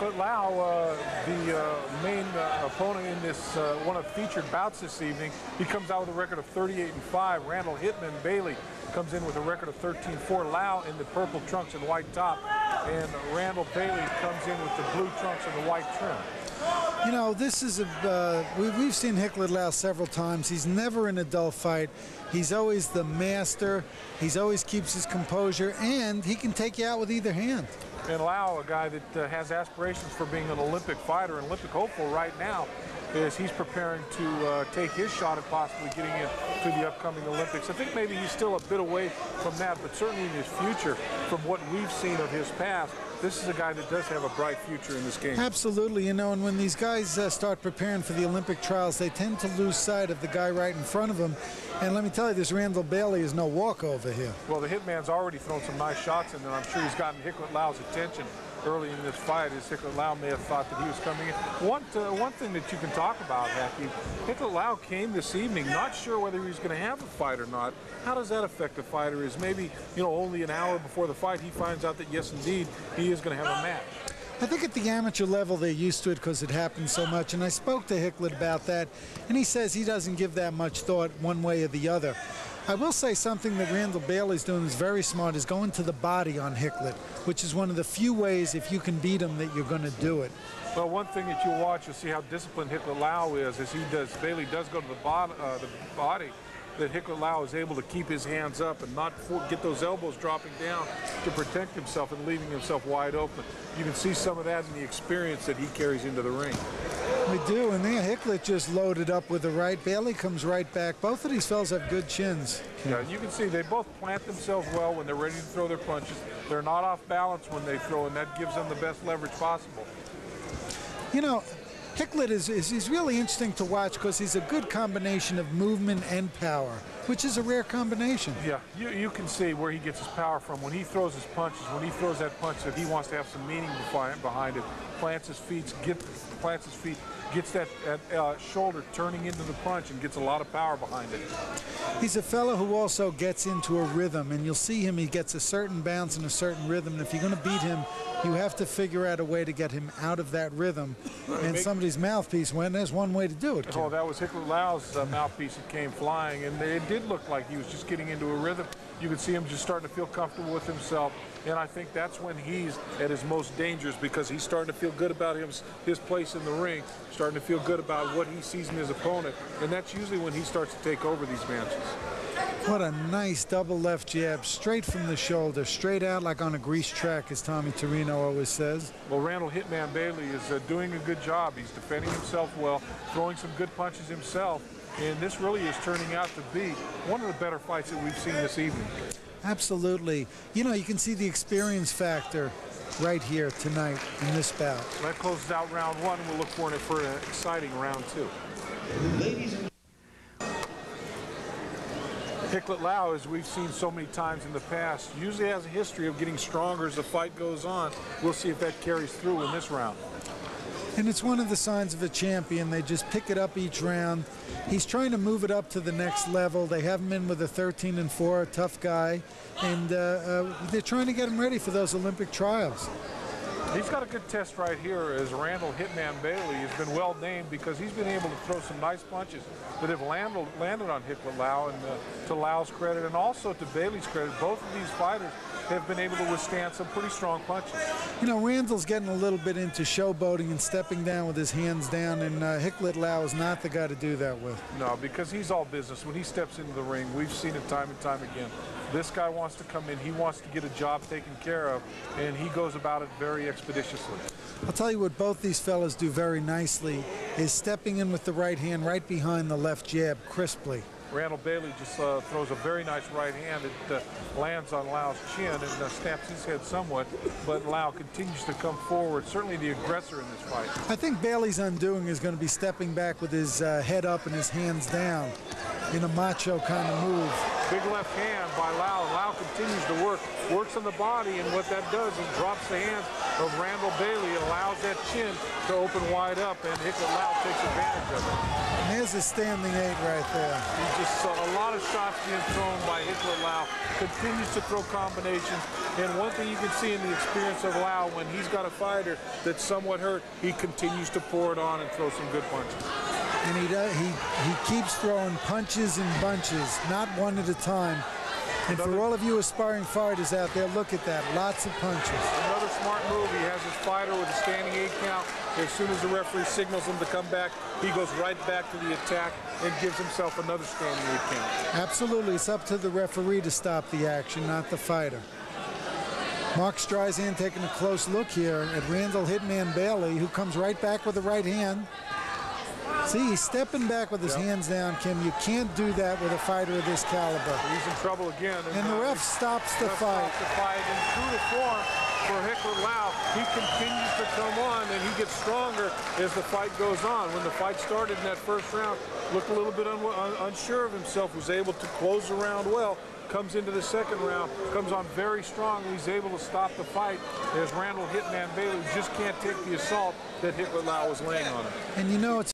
Hicklet Lau, the main opponent in this one of featured bouts this evening, he comes out with a record of 38-5. Randall Hitman Bailey comes in with a record of 13-4. Lau in the purple trunks and white top, and Randall Bailey comes in with the blue trunks and the white trim. You know, this is we've seen Hicklet Lau several times. He's never in a dull fight. He's always the master. He's always keeps his composure, and he can take you out with either hand. And Lau, a guy that has aspirations for being an Olympic fighter, an Olympic hopeful right now, is he's preparing to take his shot at possibly getting into the upcoming Olympics. I think maybe he's still a bit away from that, but certainly in his future, from what we've seen of his past, this is a guy that does have a bright future in this game. Absolutely, you know, and when these guys start preparing for the Olympic trials, they tend to lose sight of the guy right in front of them. And let me tell you, this Randall Bailey is no walkover here. Well, the Hitman's already thrown some nice shots in there. I'm sure he's gotten Hicklet Lau's attention early in this fight, as Hicklet Lau may have thought that he was coming in. One thing that you can talk about, Hacky, Hicklet Lau came this evening not sure whether he was going to have a fight or not. How does that affect a fighter? Is maybe, you know, only an hour before the fight he finds out that yes, indeed, he is going to have a match. I think at the amateur level they're used to it because it happens so much, and I spoke to Hicklet about that, and he says he doesn't give that much thought one way or the other. I will say something that Randall Bailey's doing is very smart, is going to the body on Hicklet, which is one of the few ways, if you can beat him, that you're going to do it. Well, one thing that you'll watch, you'll see how disciplined Hicklet Lau is, as Bailey does go to the body, that Hicklet Lau is able to keep his hands up and not get those elbows dropping down to protect himself and leaving himself wide open. You can see some of that in the experience that he carries into the ring. We do, and there Hicklet just loaded up with the right. Bailey comes right back. Both of these fellas have good chins. Yeah, and you can see they both plant themselves well when they're ready to throw their punches. They're not off balance when they throw, and that gives them the best leverage possible. You know, Hicklet is really interesting to watch because he's a good combination of movement and power, which is a rare combination. Yeah, you can see where he gets his power from. When he throws his punches, when he throws that punch that he wants to have some meaning behind it, plants his feet, gets that shoulder turning into the punch and gets a lot of power behind it. He's a fellow who also gets into a rhythm, and you'll see him, he gets a certain bounce and a certain rhythm, and if you're going to beat him, you have to figure out a way to get him out of that rhythm. And somebody's mouthpiece went, there's one way to do it. Oh, that was Hicklet Lau's mouthpiece that came flying, and it did look like he was just getting into a rhythm. You could see him just starting to feel comfortable with himself, and I think that's when he's at his most dangerous, because he's starting to feel good about his place in the ring, starting to feel good about what he sees in his opponent, and that's usually when he starts to take over these matches. What a nice double left jab, straight from the shoulder, straight out like on a grease track, as Tommy Torino always says. Well, Randall Hitman Bailey is doing a good job. He's defending himself well, throwing some good punches himself, and this really is turning out to be one of the better fights that we've seen this evening. Absolutely. You know, you can see the experience factor right here tonight in this bout. So that closes out round one, and we'll look for an exciting round two. Ladies and Hicklet Lau, as we've seen so many times in the past, usually has a history of getting stronger as the fight goes on. We'll see if that carries through in this round. And it's one of the signs of a champion. They just pick it up each round. He's trying to move it up to the next level. They have him in with a 13-4, tough guy, and they're trying to get him ready for those Olympic trials. He's got a good test right here, as Randall Hitman Bailey has been well named because he's been able to throw some nice punches that have landed on Hicklet Lau, and to Lau's credit and also to Bailey's credit, both of these fighters have been able to withstand some pretty strong punches. You know, Randall's getting a little bit into showboating and stepping down with his hands down, and Hicklet Lau is not the guy to do that with. No, because he's all business. When he steps into the ring, we've seen it time and time again. This guy wants to come in, he wants to get a job taken care of, and he goes about it very expeditiously. I'll tell you what both these fellas do very nicely is stepping in with the right hand right behind the left jab crisply. Randall Bailey just throws a very nice right hand that lands on Lau's chin and snaps his head somewhat, but Lau continues to come forward, certainly the aggressor in this fight. I think Bailey's undoing is going to be stepping back with his head up and his hands down in a macho kind of move. Big left hand by Lau. Lau continues to works on the body, and what that does is drops the hands of Randall Bailey. It allows that chin to open wide up, and Hicklet Lau takes advantage of it. And there's a standing 8 right there. He just saw a lot of shots being thrown by Hicklet Lau. Continues to throw combinations, and one thing you can see in the experience of Lau, when he's got a fighter that's somewhat hurt, he continues to pour it on and throw some good punches. And he keeps throwing punches and bunches, not one at a time. And for all of you aspiring fighters out there, look at that. Lots of punches. Another smart move. He has his fighter with a standing 8 count. As soon as the referee signals him to come back, he goes right back to the attack and gives himself another standing 8 count. Absolutely. It's up to the referee to stop the action, not the fighter. Mark Streisand taking a close look here at Randall Hitman Bailey, who comes right back with the right hand. See, he's stepping back with his hands down, Kim. You can't do that with a fighter of this caliber. He's in trouble again. And the ref stops the fight. And true to form for Hicklet Lau, he continues to come on, and he gets stronger as the fight goes on. When the fight started in that first round, looked a little bit unsure of himself, was able to close the round well. Comes into the second round, comes on very strong. He's able to stop the fight as Randall Hitman Bailey just can't take the assault that Hicklet Lau was laying on him. And you know, it's